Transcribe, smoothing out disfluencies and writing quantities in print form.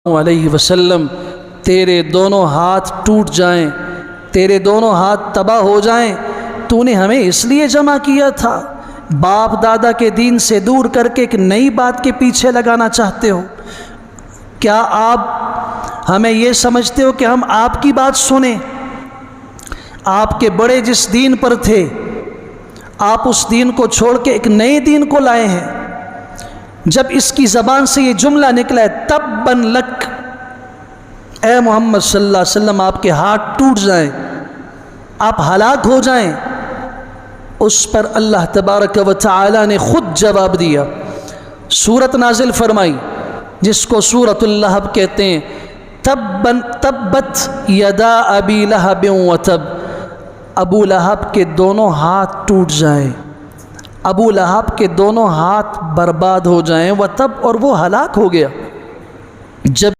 علیہ وسلم تیرے دونوں ہاتھ ٹوٹ جائیں، تیرے دونوں ہاتھ تباہ ہو جائیں، تو نے ہمیں اس لیے جمع کیا تھا؟ باپ دادا کے دین سے دور کر کے ایک نئی بات کے پیچھے لگانا چاہتے ہو؟ کیا آپ ہمیں یہ سمجھتے ہو کہ ہم آپ کی بات سنیں؟ آپ کے بڑے جس دین پر تھے، آپ اس دین کو چھوڑ کے ایک نئے دین کو لائے ہیں۔ جب اس کی زبان سے یہ جملہ نکلا ہے تباً لک، اے محمد صلی اللہ علیہ وسلم آپ کے ہاتھ ٹوٹ جائیں، آپ ہلاک ہو جائیں، اس پر اللہ تبارک و تعالی نے خود جواب دیا، سورت نازل فرمائی جس کو سورۃ اللہب کہتے ہیں، تبت یدا ابی لہب وتب، ابو لہب کے دونوں ہاتھ ٹوٹ جائیں، ابو لہب کے دونوں ہاتھ برباد ہو جائیں، وتب، اور وہ ہلاک ہو گیا۔ جب